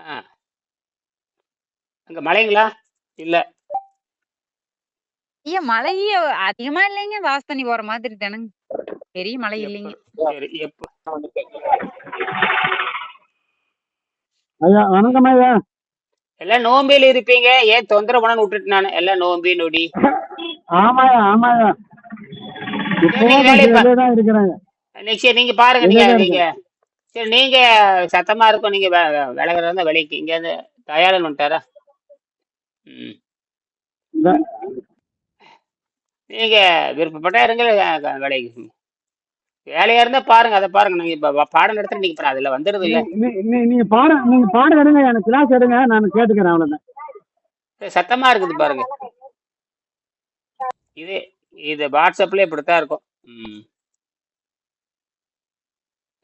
ஆ, அங்க மழைங்களா? இல்ல. ஐயா மழையே அதிகமா இல்லைங்க. வாசத்தண்ணி போற மாதிரி தானங்க. பெரிய மழை எப்ப இல்லைங்க. சரி எப்ப ஐயா வணக்கம் ஐயா. எல்லாம் நோம்பில இருப்பீங்க, ஏன் தொந்தரவு பண்ணு விட்டுட்டு நான் எல்லாம் நோம்பி நொடி. ஆமாயா ஆமாயா, சரி இப்போ நீங்க வேலையை கொஞ்சம் வெளியே தான் இருக்கிறேங்க. சரி நீங்க பாருங்க, வெளியே நீங்க தான் நீங்க இருக்கேன். சரி நீங்க சத்தமா இருக்கும், நீங்க விலகிறதா இருந்தா விலைக்கு இங்க இருந்து தயாளன் வந்துட்டாரா? ம். இந்த- நீங்க விருப்பப்பட்டா இருங்க, விலைக்கு வேலையா இருந்தா பாருங்க, அதை பாருங்க. நீங்க இப்ப பாடம் நடத்துற நீங்க பாருங்க, அதுல வந்துடுது இல்ல. நீங்க பாடம் எடுங்க, எனக்கு கிளாஸ் எடுங்க, நான் கேட்டுக்கிறேன் அவ்வளவுதான். சரி, சத்தமா இருக்குது பாருங்க. இது இது வாட்ஸ்அப்ல இப்படித்தான் இருக்கும். ம்.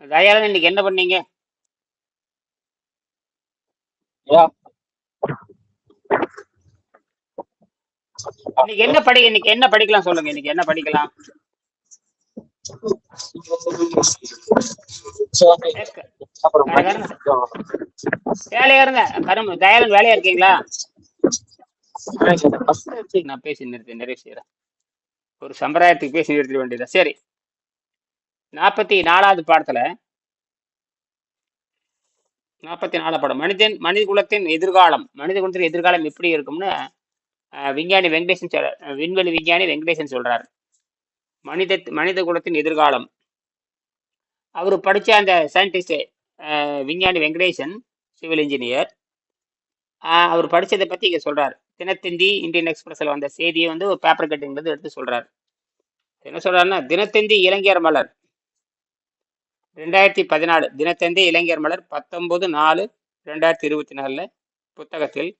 தயாளன் இன்னைக்கு என்ன பண்ணீங்க? இன்னைக்கு என்ன படிக்கலாம் சொல்லுங்க, இன்னைக்கு என்ன படிக்கலாம்? வேலையா இருங்க தயாளன், வேலையா இருக்கீங்களா? நான் பேசி நிறைவு செய்யறேன். ஒரு சம்பிரதாயத்துக்கு பேசி நிறுத்திட வேண்டியதா. சரி, 44வது பாடத்துல 44 படம் மனித குலத்தின் எதிர்காலம். மனித குலத்தின் எதிர்காலம் எப்படி இருக்கும்னு விஞ்ஞானி வெங்கடேசன் விண்வெளி விஞ்ஞானி வெங்கடேசன் சொல்றாரு. மனித குலத்தின் எதிர்காலம். அவர் படிச்ச அந்த சயின்டிஸ்ட் விஞ்ஞானி வெங்கடேசன், சிவில் இன்ஜினியர். அவர் படிச்சதை பத்தி இங்க சொல்றாரு. தினத்தந்தி இந்தியன் எக்ஸ்பிரஸ்ல வந்த செய்தியை வந்து ஒரு பேப்பர் கட்டிங்ல எடுத்து சொல்றாரு. என்ன சொல்றாருன்னா, தினத்தந்தி இளைஞர் மலர் 2014, தினத்தந்தி இளைஞர் மலர் 19/4/2024 புத்தகத்தில்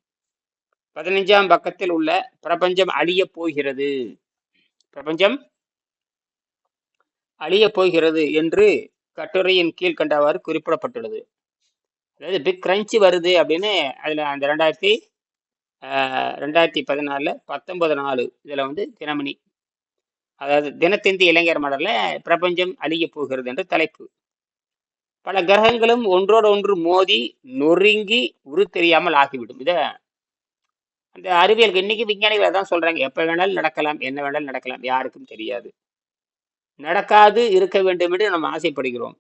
15ஆம் பக்கத்தில் உள்ள பிரபஞ்சம் அழிய போகிறது, பிரபஞ்சம் அழிய போகிறது என்று கட்டுரையின் கீழ்கண்டவாறு குறிப்பிடப்பட்டுள்ளது. அதாவது பிக் கிரன்ச் வருது அப்படின்னு அதுல அந்த 2014 19/4 இதுல வந்து தினமணி, அதாவது தினத்தந்தி இளைஞர் மலர்ல பிரபஞ்சம் அழிய போகிறது என்று தலைப்பு. பல கிரகங்களும் ஒன்றோடு ஒன்று மோதி நொறுங்கி உரு தெரியாமல் ஆகிவிடும். இத அந்த அறிவியலுக்கு இன்னைக்கு விஞ்ஞானிகள் தான் சொல்றாங்க. எப்ப வேணாலும் நடக்கலாம், என்ன வேணாலும் நடக்கலாம், யாருக்கும் தெரியாது. நடக்காது இருக்க வேண்டும் என்று நம்ம ஆசைப்படுகிறோம்.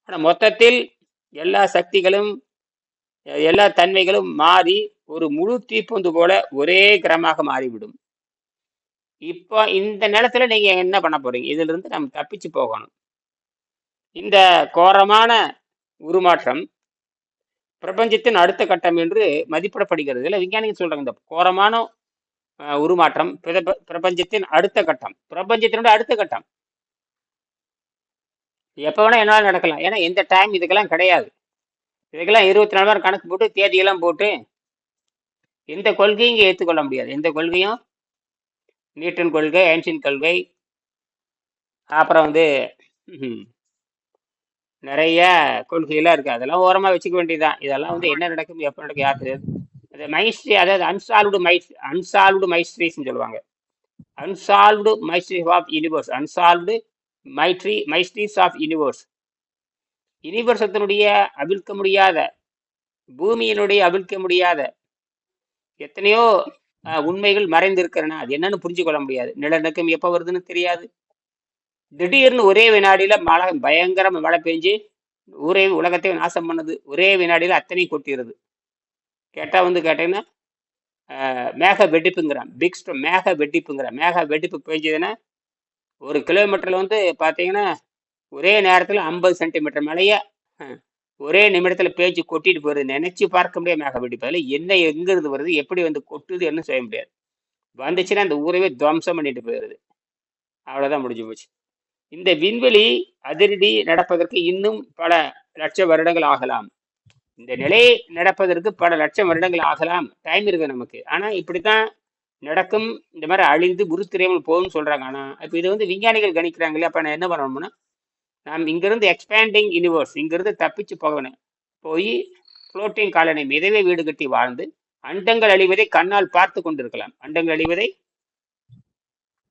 ஆனா மொத்தத்தில் எல்லா சக்திகளும் எல்லா தன்மைகளும் மாறி ஒரு முழு தீப்பொந்து போல ஒரே கிரகமாக மாறிவிடும். இப்போ இந்த நேரத்துல நீங்க என்ன பண்ண போறீங்க? இதுல இருந்து நம்ம தப்பிச்சு போகணும். இந்த கோரமான உருமாற்றம் பிரபஞ்சத்தின் அடுத்த கட்டம் என்று மதிப்பிடப்படுகிறது. இல்லை, விஞ்ஞானிகள் சொல்றாங்க இந்த கோரமான உருமாற்றம் பிரபஞ்சத்தின் அடுத்த கட்டம், பிரபஞ்சத்தினுடைய அடுத்த கட்டம். எப்ப வேணா என்னாலும் நடக்கலாம். ஏன்னா எந்த டைம் இதுக்கெல்லாம் கிடையாது. இதுக்கெல்லாம் 24 மணி நேரம் கணக்கு போட்டு தேதியெல்லாம் போட்டு எந்த கொள்கையும் இங்கே ஏற்றுக்கொள்ள முடியாது. எந்த கொள்கையும், நியூட்டன் கொள்கை, ஐன்ஸ்டீன் கொள்கை, அப்புறம் வந்து நிறைய கொள்கையெல்லாம் இருக்கு. அதெல்லாம் ஓரமா வச்சுக்க வேண்டியதுதான். இதெல்லாம் வந்து என்ன நடக்கும், எப்ப நடக்கும், யார் தெரியாது. அது மைஸ்ட்ரி, அதாவது அன்சால்வ்டு மைஸ்ட்ரிஸ்ன்னு சொல்லுவாங்க. Unsolved mystery of universe, unsolved mysteries of universe. யூனிவர்சத்தினுடைய அவிழ்க்க முடியாத, பூமியினுடைய அவிழ்க்க முடியாத எத்தனையோ உண்மைகள் மறைந்திருக்கிறன. அது என்னன்னு புரிஞ்சு கொள்ள முடியாது. நிலநடுக்கம் எப்ப வருதுன்னு தெரியாது. திடீர்னு ஒரே வினாடியில மழை, பயங்கர மழை பெஞ்சு ஊரே உலகத்தையும் நாசம் பண்ணுது. ஒரே வினாடியில அத்தனையும் கொட்டிடுது. கேட்டா வந்து கேட்டீங்கன்னா மேக வெடிப்புங்கிறான். பிக் ஸ்டோம், மேக வெடிப்புங்கிறான். மேக வெடிப்பு பெஞ்சதுன்னா 1 கிலோமீட்டர்ல வந்து பாத்தீங்கன்னா ஒரே நேரத்துல 50 சென்டிமீட்டர் மழைய ஒரே நிமிடத்துல பேச்சு கொட்டிட்டு போயிருது. நினைச்சு பார்க்க முடியாது மேக வெடிப்பு. அதுல என்ன எங்க இருந்து வருது, எப்படி வந்து கொட்டுது என்ன செய்ய முடியாது. வந்துச்சுன்னா அந்த ஊரவே துவம்சம் பண்ணிட்டு போயிருது. அவ்வளவுதான், முடிஞ்சு போச்சு. இந்த விண்வெளி அதிரடி நடப்பதற்கு இன்னும் பல லட்சம் வருடங்கள் ஆகலாம். இந்த நிலை நடப்பதற்கு பல லட்சம் வருடங்கள் ஆகலாம். டைம் இருக்கு நமக்கு. ஆனா இப்படித்தான் நடக்கும். இந்த மாதிரி அழிந்து குருத்திரையாமல் போகும்னு சொல்றாங்க. ஆனா இப்ப இது வந்து விஞ்ஞானிகள் கணிக்கிறாங்க இல்லையா? அப்ப நான் என்ன பண்ணணும்னா, நாம் இங்கிருந்து எக்ஸ்பேண்டிங் யூனிவர்ஸ், இங்கிருந்து தப்பிச்சு போகணும். போய் புளோட்டிங் காலனி, மிதவை வீடு கட்டி வாழ்ந்து அண்டங்கள் அழிவதை கண்ணால் பார்த்து கொண்டிருக்கலாம். அண்டங்கள் அழிவதை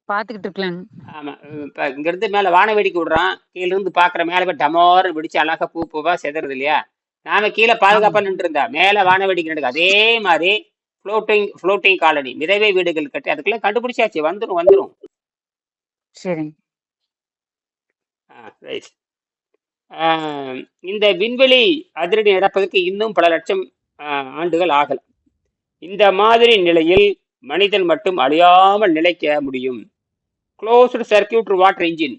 பாத்துக்கிட்டு இருக்கலாம். ஆமா, இப்ப இங்க இருந்து மேல வான வேடிக்கை விடுறான், கீழ இருந்து பாக்குற மேல போய் டமாறு வெடிச்சு அழகா பூ பூவா செதறது இல்லையா? நாம கீழே ஆமா பாதுகாப்பா நின்று இருந்தா மேல வானவேடிக்கை நடக்கு. அதே மாதிரி ஃப்ளோட்டிங் காலனி மிதவை வீடுகள் கட்டி அதுக்கெல்லாம் கண்டுபிடிச்சாச்சு. வந்துரும் வந்துரும். சரிங்க ரைட். இந்த விண்வெளி அதிரடி நடப்பதற்கு இன்னும் பல லட்சம் ஆண்டுகள் ஆகலாம். இந்த மாதிரி நிலையில் மனிதன் மட்டும் அழியாமல் நிலைக்க முடியும். க்ளோஸ்டு சர்க்கியூட் வாட்டர் இன்ஜின்,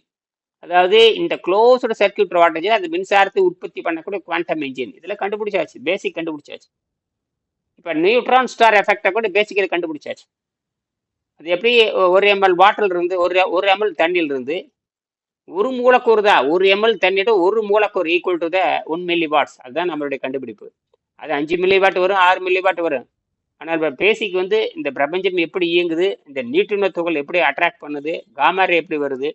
அதாவது இந்த க்ளோஸ்டு சர்க்கியூட் வாட்டர் இன்ஜின் அது மின்சாரத்தை உற்பத்தி பண்ணக்கூடிய குவாண்டம் இன்ஜின் இதெல்லாம் கண்டுபிடிச்சாச்சு. பேசிக் கண்டுபிடிச்சாச்சு. இப்போ நியூட்ரான் ஸ்டார் எஃபெக்டை கூட பேசிக்கலி கண்டுபிடிச்சாச்சு. அது எப்படி 1 ml வாட்டர்ல இருந்து 1 ml தண்ணியில இருந்து ஒரு மூலக்கூறு தான் 1 ml தண்ணிட்டு ஒரு மூலக்கூறு equal to the 1 milli watts. அதுதான் நம்மளுடைய கண்டுபிடிப்பு. அது 5 மில்லி வாட் வரும், 6 மில்லி வாட் வரும். ஆனால் பேசிக் வந்து இந்த பிரபஞ்சம் எப்படி இயங்குது, இந்த நியூட்ரினோ துகள் எப்படி அட்ராக்ட் பண்ணுது, காமாரே எப்படி வருது,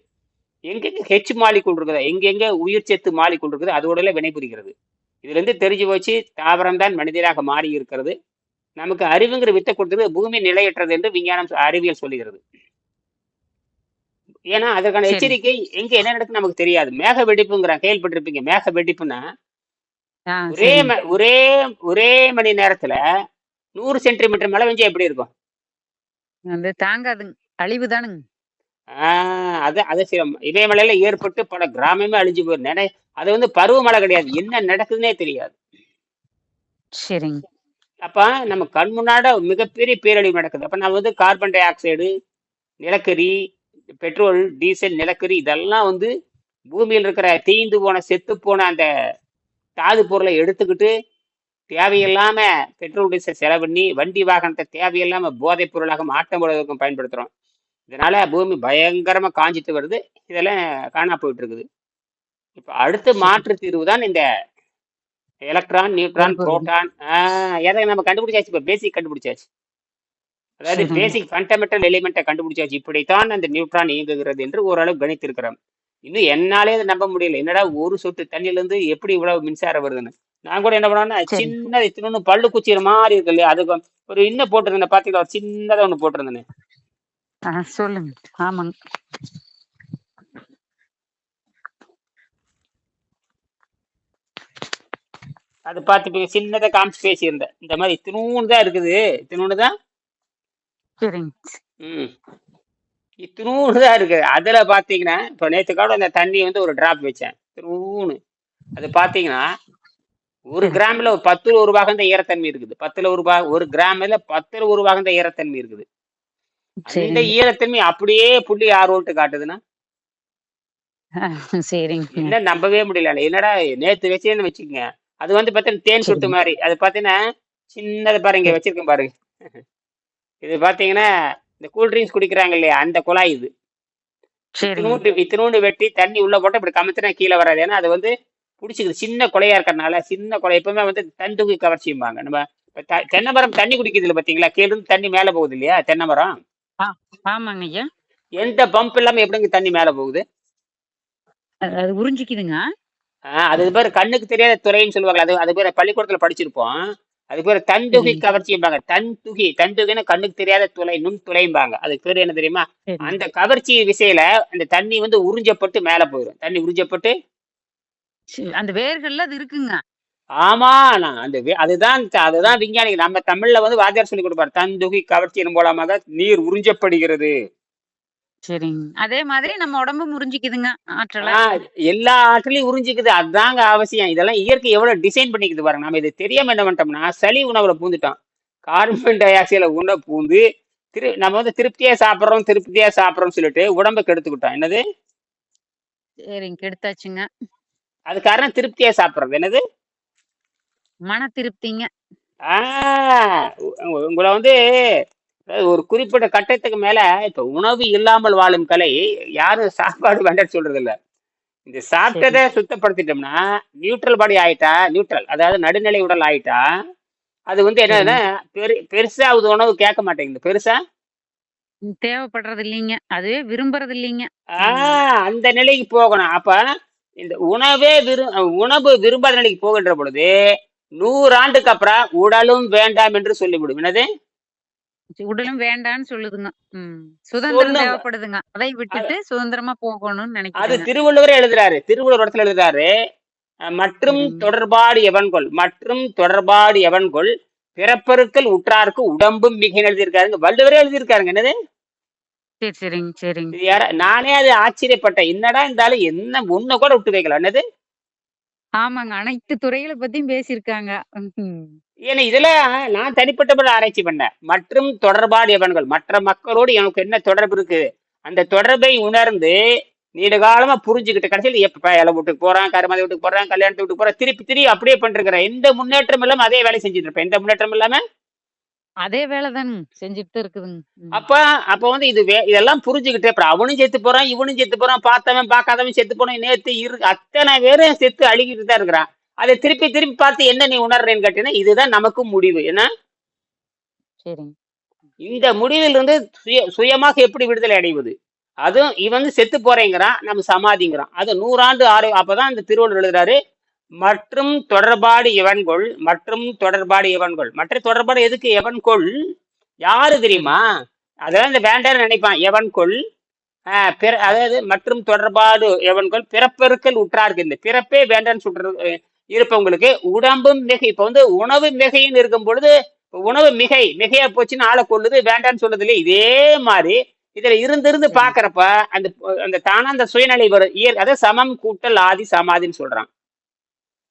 எங்கெங்க ஹெச் மாலிகுல் இருக்குதா, எங்கெங்க உயிர் சத்து மாலிகுல் இருக்குது அதோட வினைபுரிகிறது. இதுல இருந்து தெரிஞ்சு போச்சு தாவரம் தான் மனிதராக மாறி இருக்கிறது. நமக்கு அறிவுங்கிற வித்தை கொடுத்தது பூமி நிலையற்றது என்று விஞ்ஞானம் அறிவியல் சொல்லுகிறது. ஏன்னா அதற்கான சரிங்க எச்சரிக்கை எங்க என்ன நடக்குன்னு நமக்கு தெரியாது. மேக வெடிப்புங்கிற கேள்விப்பட்டிருப்பீங்க. மேக வெடிப்புன்னா ஒரே சரிங்க ஒரே ஒரே மணி நேரத்துல 100 சென்டிமீட்டர் மழை பெஞ்சா எப்படி இருக்கும்? அது தாங்காதுங்க, அழிவு தானுங்க. அது அது இமயமலையில ஏற்பட்டு பல கிராமமே அழிஞ்சு போயிரு. அது வந்து பருவமழை கிடையாது, என்ன நடக்குதுன்னே தெரியாது. சரிங்க அப்ப நம்ம கண் முன்னாட மிகப்பெரிய பேரழிவு நடக்குது. அப்ப நம்ம வந்து கார்பன் டை ஆக்சைடு, நிலக்கரி, பெட்ரோல், டீசல், நிலக்கரி இதெல்லாம் வந்து பூமியில் இருக்கிற தீந்து போன செத்து போன அந்த தாது பொருளை எடுத்துக்கிட்டு தேவையில்லாம பெட்ரோல் டீசல் செலவு பண்ணி வண்டி வாகனத்தை தேவையில்லாம போதைப் பொருளாக மாற்றம் போடுவதற்கும் பயன்படுத்துறோம். இதனால பூமி பயங்கரமா காஞ்சிட்டு வருது. இதெல்லாம் காணா போயிட்டு இருக்குது. இப்ப அடுத்த சரி மாற்று தீர்வு தான் இந்த எலக்ட்ரான், நியூட்ரான், எரிபொருள் புரோட்டான். எதை நம்ம கண்டுபிடிச்சாச்சு. இப்ப பேசிக் கண்டுபிடிச்சாச்சு. அதாவது சரிங்க பேசிக் ஃபண்டமெண்டல் எலிமெண்ட்டை கண்டுபிடிச்சாச்சு. இப்படித்தான் அந்த நியூட்ரான் இயங்குகிறது என்று ஓரளவு கணித்திருக்கிறோம். இன்னும் என்னாலே அதை நம்ப முடியல. என்னடா ஒரு சொட்டு தண்ணியில இருந்து எப்படி இவ்வளவு மின்சாரம் வருதுன்னு. நான் கூட என்ன பண்ணேன்னா சரி சின்னது இத்தினொன்னு பல்லு குச்சிற மாதிரி இருக்கு இல்லையா, அதுக்கு ஒரு இன்னும் போட்டிருந்தேன். பாத்தீங்களா, ஒரு சின்னதா ஒண்ணு போட்டிருந்தேன்னு. சொல்லுங்க. ஆமாங்க அது பார்த்துப்பீங்க. சின்னதை காமிச்சு பேசியிருந்தேன். இந்த மாதிரி இத்தினூன்னு தான் இருக்குது. இத்தினூன்னு தான். சரிங்க ம் இத்தினூன்னு தான் இருக்குது. அதுல பாத்தீங்கன்னா இப்போ நேற்றுக்காட அந்த தண்ணி வந்து ஒரு டிராப் வச்சேன். இத்தினூன்னு அது பாத்தீங்கன்னா ஒரு சரி கிராம்ல 10ல் 1 பாகம் தான் ஈரத்தன்மை இருக்குது. 10ல் 1 பாகம், ஒரு கிராம்ல 10ல் 1 பாகம் தான் ஈரத்தன்மை இருக்குது. அந்த சரிங்க ஈரத்தன்மை அப்படியே 0.6 வோல்ட் காட்டுதுன்னா சரிங்க என்ன நம்பவே முடியல. என்னடா நேத்து வச்சேன்னு வச்சுக்கோங்க. அது வந்து பார்த்தீங்கன்னா தேன் சொட்டு சரிங்க மாதிரி. அது பார்த்தீங்கன்னா சின்னது பாருங்க, இங்க சரி வச்சிருக்கேன் பாருங்க. இது பார்த்தீங்கன்னா இந்த கூல் ட்ரிங்க்ஸ் குடிக்கிறாங்க இல்லையா, அந்த குழாய் இது. சரிங்க இத்தினூண்டு வெட்டி தண்ணி உள்ள போட்டு இப்படி கமுத்துனா கீழே வராது. ஏன்னா அது வந்து பிடிச்சிக்குது. சின்ன குலையா இருக்கிறதுனால. சின்ன குலை எப்பவுமே வந்து தன் தூக்கி கவர்ச்சியும்பாங்க. நம்ம தென்னை மரம் தண்ணி குடிக்குது இல்லை பார்த்தீங்களா, கீழே இருந்து தண்ணி மேலே போகுது இல்லையா தென்னை மரம். ஆமாங்க ஐயா. எந்த பம்ப் இல்லாம எப்படிங்க தண்ணி மேலே போகுது? அது உறிஞ்சிக்குதுங்க. அது பேர் கண்ணுக்கு தெரியாத துறைன்னு சொல்லுவாங்க. அது பேர் பள்ளிக்கூடத்துல படிச்சிருப்போம். அது பேர் தன்துகி சரிங்க கவர்ச்சிம்பாங்க. தன்துகின்னு கண்ணுக்கு தெரியாத துளை, நுண் துளைம்பாங்க. அதுக்கு பேர் என்ன தெரியுமா? சரிங்க அந்த கவர்ச்சி விசையில அந்த தண்ணி வந்து உறிஞ்சப்பட்டு மேல போயிடும். தண்ணி உறிஞ்சப்பட்டு. அந்த வேர்கள்ல அது இருக்குங்க. ஆமா, நான் அதுதான் விஞ்ஞானிகள். நம்ம தமிழ்ல வந்து வாத்தியார் சொல்லி கொடுப்பாரு. தன்துகி கவர்ச்சியின் மூலமாக நீர் உறிஞ்சப்படுகிறது. சரிங்க. அதே மாதிரி நம்ம உடம்பும் உறிஞ்சிக்குதுங்க ஆற்றலை. எல்லா ஆற்றலையும் உறிஞ்சிக்குது. அதுதாங்க அவசியம். இதெல்லாம் இயற்கை எவ்வளவு டிசைன் பண்ணிக்குது பாருங்க. நம்ம இது தெரியாம என்ன பண்ணிட்டோம்னா சளி உணவுல பூந்துட்டோம். கார்பன் டை ஆக்சைடுல உணவு பூந்து நம்ம வந்து திருப்தியா சாப்பிட்றோம்னு சொல்லிட்டு உடம்பை கெடுத்துக்கிட்டோம். என்னது? சரிங்க கெடுத்தாச்சுங்க. அது காரணம் திருப்தியா சாப்பிட்றது. என்னது? மன திருப்திங்க. உங்களை வந்து ஒரு குறிப்பிட்ட கட்டத்துக்கு மேல இப்ப உணவு இல்லாமல் வாழும் கலை யாரும் சாப்பாடு வேண்டாம் சொல்றது இல்ல. இந்த சாப்பிட்டதை சுத்தப்படுத்திட்டோம்னா நியூட்ரல் பாடி ஆயிட்டா, நியூட்ரல் அதாவது நடுநிலை உடல் ஆயிட்டா, அது வந்து என்னன்னா பெருசா அது உணவு கேட்க மாட்டேங்குது. பெருசா தேவைப்படுறது இல்லைங்க, அதுவே விரும்புறது இல்லைங்க. அந்த நிலைக்கு போகணும். அப்ப இந்த உணவு விரும்பாத நிலைக்கு போகின்ற பொழுது 100 ஆண்டுக்கு அப்புறம் உடலும் வேண்டாம் என்று சொல்லிவிடும். என்னது? உடலும் வேண்டான்னு சொல்லுதுங்க. சுதந்திரம் தேவைப்படுதுங்க. அதை விட்டுட்டு சுதந்திரமா போகணும்னு அது நினைக்கிறேன். திருவள்ளுவரே எழுதுறாரு. திருவள்ளுவர் இடத்துல எழுதுறாரு, மற்றும் சரிங்க தொடர்பாடு எவன்கொள் மற்றும் தொடர்பாடு எவன்கொள் பிறப்பருக்கள் உற்றார்க்கு உடம்பும் மிக எழுதியிருக்காருங்க, வள்ளுவரே எழுதியிருக்காருங்க. என்னது சரிங்க இது யார நானே அது ஆச்சரியப்பட்டேன். என்னடா இருந்தாலும் என்ன ஒண்ணு கூட விட்டு வைக்கல. என்னது ஆமாங்க. அனைத்து துறைகள பத்தியும் பேசியிருக்காங்க. ம்ஹ்ம். ஏன்னா இதுல நான் தனிப்பட்ட முறையில் ஆராய்ச்சி பண்ணேன். மற்றும் தொடர்பாடு எவன்கள் மற்ற மக்களோடு எனக்கு என்ன தொடர்பு இருக்கு, அந்த தொடர்பை உணர்ந்து நீண்ட காலமா புரிஞ்சுக்கிட்டு கடைசியில் எப்ப இலை வீட்டுக்கு போறான், கருமாதி வீட்டுக்கு போறான், கல்யாணத்து வீட்டுக்கு போறான், திருப்பி திருப்பி அப்படியே பண்ணிருக்கிறேன். எந்த முன்னேற்றம் இல்லாம அதே வேலை செஞ்சுட்டு இருப்பேன். எந்த முன்னேற்றம் இல்லாம. அதே வேல தானுங்க. செஞ்சுட்டு தான் இருக்குதுங்க. ம். அப்ப அப்ப வந்து இதெல்லாம் புரிஞ்சுக்கிட்டு அப்புறம் அவனும் செத்து போறான், இவனும் செத்து போறான், பார்த்தவன் பார்க்காதவன் செத்து போனான், நேத்து அத்தனை பேரும் செத்து அழுகிட்டு தான் இருக்கிறான். அதை திருப்பி திருப்பி பார்த்து என்ன நீ உணர்றேன்னு கேட்டீங்கன்னா இதுதான் நமக்கும் முடிவு. ஏன்னா சரிங்க. இந்த முடிவிலிருந்து சுயமாக எப்படி விடுதலை அடைவது, அதுவும் இவன் வந்து செத்து போறேங்கிறான், நம்ம சமாதிங்கிறான். அது 100 ஆண்டு அப்பதான் இந்த திருவள்ளுவர் எழுதுறாரு, மற்றும் தொடர்பாடு எவன்கொள் மற்றும் தொடர்பாடு எவன்கொள். மற்ற தொடர்பாடு எதுக்கு எவன்கொள் யாரு தெரியுமா? அதான் இந்த வேண்டான்னு நினைப்பான். எவன்கொள் அதாவது மற்றும் தொடர்பாடு எவன்கொள் பிறப்பெருக்கல் உற்றாருக்கு. இந்த பிறப்பே வேண்டான்னு சொல்றது இருப்பவங்களுக்கு உடம்பும் மிகை. இப்ப வந்து உணவு மிகைன்னு இருக்கும் பொழுது உணவு மிகையா போச்சுன்னு ஆளை கொள்ளுது, வேண்டான்னு சொல்லுது இல்லையா? இதே மாதிரி இதுல இருந்து சரிங்க. பாக்குறப்ப அந்த அந்த தானா அந்த சுயநிலை வரும். அதாவது சமம் கூட்டல் ஆதி சமாதின்னு சொல்றான்.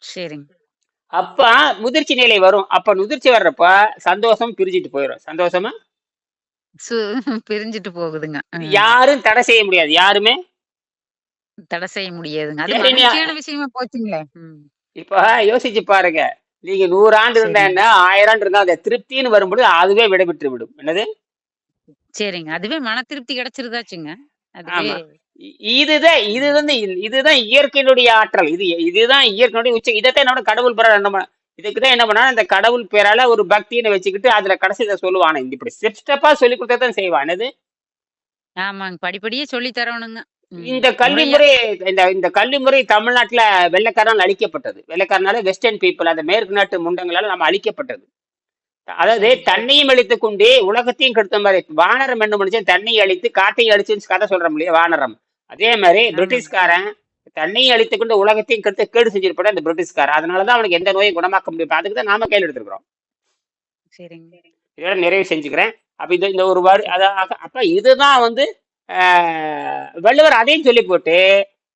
சரிங்க. அப்ப முதிர்ச்சி நிலை வரும். அப்ப முதிர்ச்சி வர்றப்ப சந்தோஷம் பிரிஞ்சிட்டு போயிடும். சந்தோஷமா சு பிரிஞ்சுட்டு போகுதுங்க. இது யாரும் தடை செய்ய முடியாது. யாருமே தடை செய்ய முடியாதுங்க. அது சரி, மகிழ்ச்சியான விஷயமா போச்சுங்களே. ம். இப்ப யோசிச்சு பாருங்க. நீங்க 100 ஆண்டு இருந்தா சரிங்க. என்ன, 1000 ஆண்டு இருந்தா அந்த திருப்தின்னு வரும்பொழுது அதுவே விடைபெற்று விடும். என்னது சரிங்க. அதுவே மன திருப்தி கிடைச்சிருதாச்சுங்க. அதுவே ஆமா. இதுதான் இயற்கையினுடைய ஆற்றல். இதுதான் இயற்கையினுடைய உச்சம். இதைத்தான் என்னோட கடவுள் பெற நம்ம இதுக்குதான் என்ன பண்ணா இந்த கடவுள் பேரால ஒரு பக்தின்னு வச்சுக்கிட்டு அதுல கடைசி இதை சொல்லுவான். இப்படி ஸ்டெப் ஸ்டெப்பா சொல்லி கொடுத்ததான் செய்வான். என்னது ஆமாங்க. படிப்படியே சொல்லி தரணுங்க. இந்த கல்வி முறையா. முறை இந்த கல்வி முறை தமிழ்நாட்டுல வெள்ளைக்காரனால் அழிக்கப்பட்டது. வெள்ளைக்காரனால வெஸ்டர்ன் பீப்புள் அந்த மேற்கு நாட்டு முண்டங்களால நம்ம அழிக்கப்பட்டது. அதாவது சரிங்க. தன்னையும் அழித்துக் கொண்டே உலகத்தையும் கெடுத்த மாதிரி வானரம் என்ன பண்ணுச்சு, தண்ணியை அழித்து காட்டையும் அழிச்சுன்னு கதை சொல்றோம் இல்லையா வானரம். அதே மாதிரி ஆமாங்க. பிரிட்டிஷ்காரன் தண்ணியை அழித்துக் கொண்டு உலகத்தையும் கெடுத்து கேடு செஞ்சிருப்பான் இந்த பிரிட்டிஷ்காரன். அதனாலதான் அவனுக்கு எந்த நோயும் குணமாக்க முடியும். அதுக்கு தான் நாம கையில் எடுத்துக்கிறோம். சரிங்க. இதோட நிறைவு செஞ்சுக்கிறேன். அப்ப இந்த ஒரு வார்டு அப்ப இதுதான் வந்து வள்ளுவர் அதையும் சொல்லி போட்டு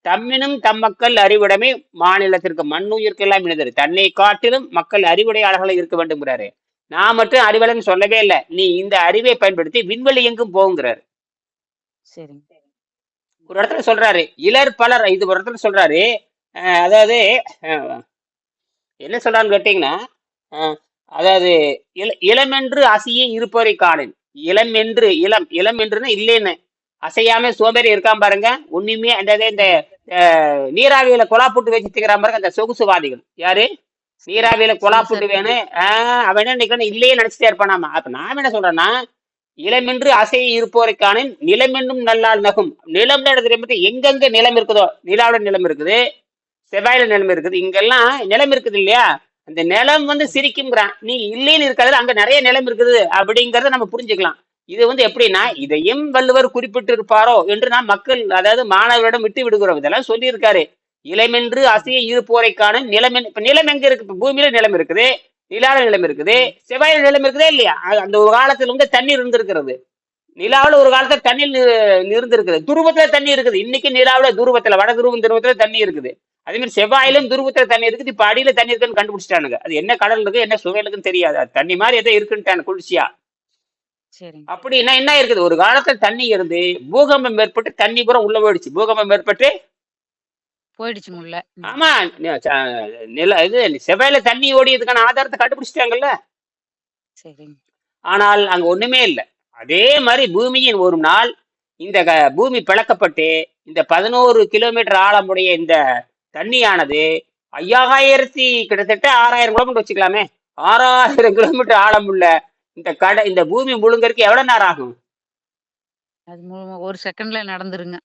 தம்மினும் தம் மக்கள் அறிவுடைமை மாநிலத்திற்கு மண்ணுயிருக்கு எல்லாம் இணைந்தது தன்னை காட்டிலும் மக்கள் அறிவுடையாளர்களாக இருக்க வேண்டும்ங்கிறாரு. நான் மட்டும் அறிவாளன்னு சொல்லவே இல்லை. நீ இந்த அறிவை பயன்படுத்தி விண்வெளி எங்கும் போகுங்கிறாரு. சரிங்க. ஒரு இடத்துல சொல்றாரு இலர் பலர். இது ஒரு இடத்துல சொல்றாரு அதாவது என்ன சொல்றான்னு கேட்டீங்கன்னா அதாவது இளமென்று அசையே இருப்பவரை காணேன். இளம் என்றுன்னா இல்லைன்னு அசையாம சோம்பேறி இருக்காம பாருங்க. ஒண்ணுமே அந்த இந்த நீராவியில கொலா போட்டு வச்சுக்கிறான் பாருங்க அந்த சொகுசுவாதிகள். யாரு நீராவியில கொலா போட்டு வேணும் அவன் என்ன நினைக்கணும் இல்லையே நினைச்சிட்டே இருப்பானாமா. அப்ப நான் என்ன சொல்றேன்னா இளமென்று அசையை இருப்போரைக்கான நிலம் என்னும் நல்லால் நகும். நிலம் தெரியுமா? எங்கெங்க நிலம் இருக்குதோ நிலாவோட நிலம் இருக்குது, செவ்வாயில நிலம் இருக்குது, இங்கெல்லாம் நிலம் இருக்குது இல்லையா? அந்த நிலம் வந்து சிரிக்கும்ங்கிறான். நீ இல்லைன்னு இருக்காது அங்க நிறைய நிலம் இருக்குது அப்படிங்கறத நம்ம புரிஞ்சுக்கலாம். இது வந்து எப்படின்னா இதையும் வள்ளுவர் குறிப்பிட்டு இருப்பாரோ என்று நாம் மக்கள் அதாவது மாணவரிடம் விட்டு விடுகிறோம். இதெல்லாம் சொல்லி இருக்காரு. இளமென்று அசையை இருப்போரைக்கான நிலம். இப்ப நிலம் எங்க இருக்கு? பூமியில நிலம் இருக்குது, நிலால நிலம் இருக்குது, செவ்வாயில நிலம் இருக்குதே இல்லையா? அந்த ஒரு காலத்துல வந்து தண்ணீர் இருந்திருக்கிறது. நிலாவில் ஒரு காலத்துல தண்ணீர் இருந்திருக்குது. துருவத்துல தண்ணி இருக்குது. இன்னைக்கு நிலாவில துருவத்துல வட துருவம் துருவத்துல தண்ணி இருக்குது. அதே மாதிரி செவ்வாயிலும் துருவத்துல தண்ணி இருக்குது. இப்ப அடியில தண்ணி இருக்குன்னு கண்டுபிடிச்சிட்டானுங்க. அது என்ன கடல் இருக்கு என்ன சுவையிலுக்குன்னு தெரியாது. அது தண்ணி மாதிரி எதோ இருக்குன்ட்டானு குளிர்ச்சியா. அப்படின்னா என்ன இருக்குது? ஒரு காலத்துல தண்ணி இருந்து பூகம்பம் ஏற்பட்டு தண்ணி பூரா உள்ள போயிடுச்சு. பூகம்பம் ஏற்பட்டு போயிடுச்சுங்க உள்ள. ஆமா இது செவ்வாயில தண்ணி ஓடியதுக்கான ஆதாரத்தை கண்டுபிடிச்சிட்டாங்கல்ல. ஆனால் அங்க ஒண்ணுமே இல்லை. அதே மாதிரி பூமியின் ஒரு நாள் இந்த பூமி பிளக்கப்பட்டு இந்த 11 கிலோமீட்டர் ஆழமுடைய இந்த தண்ணியானது 5000 கிட்டத்தட்ட 6000 கிலோமீட்டர் வச்சுக்கலாமே. 6000 கிலோமீட்டர் ஆழம் உள்ள இந்த பூமி முழுங்கறதுக்கு எவ்வளவு நேரம் ஆகும்? அது ஒரு செகண்ட்ல நடந்துருங்க.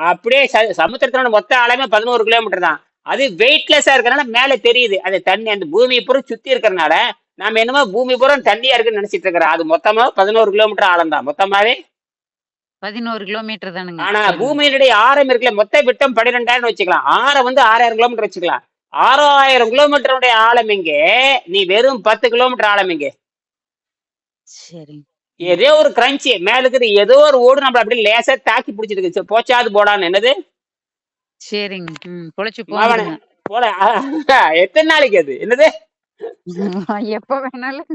அப்படியே சமுத்திரத்தோட மொத்த ஆழமே 11 கிலோமீட்டர் தான். அது வெயிட்லெஸ்ஸா இருக்கறனால மேல தெரியுது. அது தண்ணி அந்த பூமியை பூரா சுத்தி இருக்கறனால நாம என்னமோ பூமி பூரா தண்ணியா இருக்குன்னு நினைச்சிட்டு இருக்கிறோம். அது மொத்தமா 11 கிலோமீட்டர் ஆழம் தான். மொத்தமாவே 11 கிலோமீட்டர் தானுங்க. ஆனா சரிங்க. பூமியினுடைய ஆரம் இருக்குல்ல, மொத்த விட்டம் 12,000 வச்சுக்கலாம். ஆரம் வந்து 6000 கிலோமீட்டர் வச்சுக்கலாம். 6000 கிலோமீட்டருடைய ஆழம் எங்கே? நீ வெறும் 10 கிலோமீட்டர் ஆழம் எங்கே? சரிங்க. ஏதோ ஒரு கிரன்ச்சி மேல இருக்குது, ஏதோ ஒரு ஓடு நம்மள அப்படியே லேசா தாக்கி பிடிச்சிருக்கு. சரி, போச்சாது போடான்னு என்னது சரிங்க. பொழைச்சு மவனே போங்குதுங்க. போல. எத்தனை நாளைக்கு அது என்னது? எப்ப வேணாலும்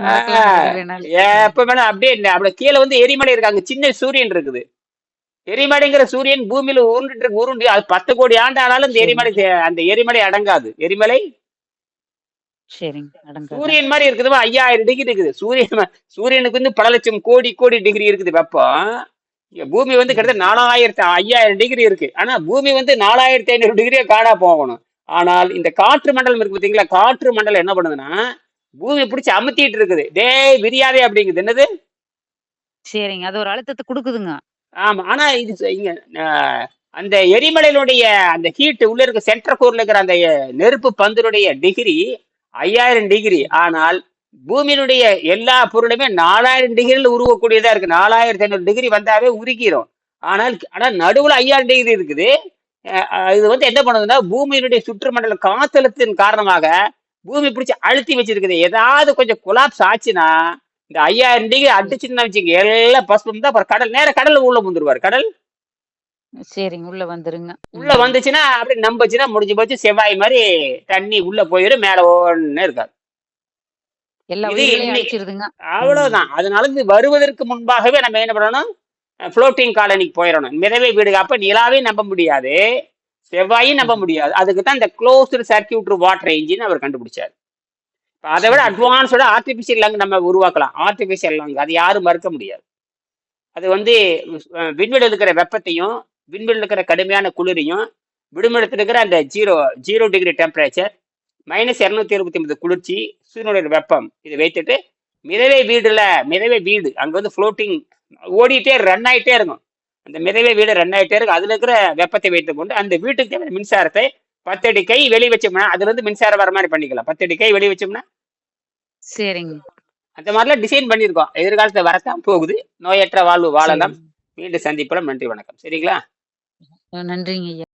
நடக்கலாம், ஆஹ், எது வேணாலும். எப்ப வேணா அப்படியே இல்லை. அப்படியே கீழே வந்து எரிமலை இருக்கு, அங்க சின்ன சூரியன் இருக்குது. எரிமலைங்கிற சூரியன் பூமியில உருண்டுட்டு இருக்கு, உருண்டு அது 10 கோடி ஆண்டு ஆனாலும் அந்த சரிங்க. எரிமலை அந்த எரிமலை அடங்காது. எரிமலை சரிங்க. அடங்காதா? சூரியன் மாதிரி இருக்குதுமா, 5000 டிகிரி இருக்குது. சூரியனுக்கு வந்து பல லட்சம் கோடி கோடி டிகிரி இருக்குது வெப்பம். இங்க பூமி வந்து கிட்டத்தட்ட 5000 டிகிரி இருக்கு. ஆனா பூமி வந்து 4500 டிகிரியே காணா போகணும். ஆனால் இந்த காற்று மண்டலம் இருக்கு பாத்தீங்களா, காற்று மண்டலம் என்ன பண்ணுதுன்னா பூமி பிடிச்சி அமுத்திட்டு இருக்குது. டேய் விரியாதே அப்படிங்குது. என்னது? சரிங்க. அது ஒரு அழுத்தத்தை குடுக்குதுங்க. ஆமா. ஆனா இது இங்க அந்த எரிமலையினுடைய அந்த ஹீட் உள்ள இருக்க சென்டர் கோர்ல இருக்கிற அந்த நெருப்பு பந்தினுடைய டிகிரி 5000 டிகிரி. சரி. ஆனால் பூமியினுடைய எல்லா பொருளுமே 4000 டிகிரில உருவக்கூடியதா இருக்கு. 4500 டிகிரி வந்தாவே உருகிரும். ஆனா நடுவுல 5000 டிகிரி இருக்குது. இது வந்து என்ன பண்ணுதுன்னா பூமியினுடைய சுற்றுமண்டல காத்தலத்தின் காரணமாக பூமி பிடிச்சி அழுத்தி வச்சிருக்குது. ஏதாவது கொஞ்சம் கொலாப்ஸ் ஆச்சுன்னா இந்த 5000 டிகிரி அடிச்சுன்னு வச்சுங்க, எல்லாம் பசும் தான். அப்புறம் கடல் நேர கடல்ல உள்ள வந்துருவாரு. கடல் சரிங்க. உள்ள வந்துருங்க. உள்ள வந்துச்சுன்னா அப்படி நம்புச்சுன்னா முடிஞ்சு போச்சு. செவ்வாய் மாதிரி தண்ணி உள்ள போயிடும், மேல ஒண்ணு இருக்காது. எல்லா இது உயிர்களையும் இன்னைக்கு அழிச்சிருதுங்க. அவ்வளவுதான். அதனால இது வருவதற்கு முன்பாகவே நம்ம என்ன பண்ணணும், ஃப்ளோட்டிங் காலனிக்கு போயிடணும். மிதவை வீடு. அப்ப நிலாவையும் நம்ப முடியாது, செவ்வாயும் நம்ப முடியாது. அதுக்கு தான் இந்த க்ளோஸ்டு சர்க்கியூட் வாட்டர் இன்ஜின் அவர் கண்டுபிடிச்சார். அதை விட சரி, சரி. அட்வான்ஸ்டா ஆர்டிபிஷியல் லங் நம்ம உருவாக்கலாம். ஆர்டிபிஷியல் லங் அது யாரும் மறுக்க முடியாது. அது வந்து விண்வெளியில் இருக்கிற வெப்பத்தையும் விண்வெளியில் இருக்கிற கடுமையான குளிரையும் விடுமிடத்தில் இருக்கிற அந்த ஜீரோ டிகிரி டெம்பரேச்சர் -269 குளிர்ச்சி சூரியனுடைய வெப்பம் இதை வைத்துட்டு மிதவை வீடு அங்க வந்து ஃப்ளோட்டிங் ஓடிட்டே ரன் ஆயிட்டே இருக்கும். அந்த மிதவை வீடு ரன் ஆயிட்டே இருக்கும். அதுல இருக்கிற வெப்பத்தை வைத்துக் கொண்டு அந்த வீட்டுக்கு தேவையான மின்சாரத்தை 10 அடி கை வெளியே வச்சோம்னா அதுல இருந்து மின்சாரம் வர மாதிரி பண்ணிக்கலாம். 10 அடி கை வெளியே வச்சோம்னா சரிங்க. அந்த மாதிரிலாம் டிசைன் பண்ணியிருக்கோம். எதிர்காலத்துல வரத்தான் போகுது. நோயற்ற வாழ்வு வாழலாம். சரி. மீண்டும் சந்திப்போம். நன்றி, வணக்கம். சரிங்களா? நன்றிங்க ஐயா.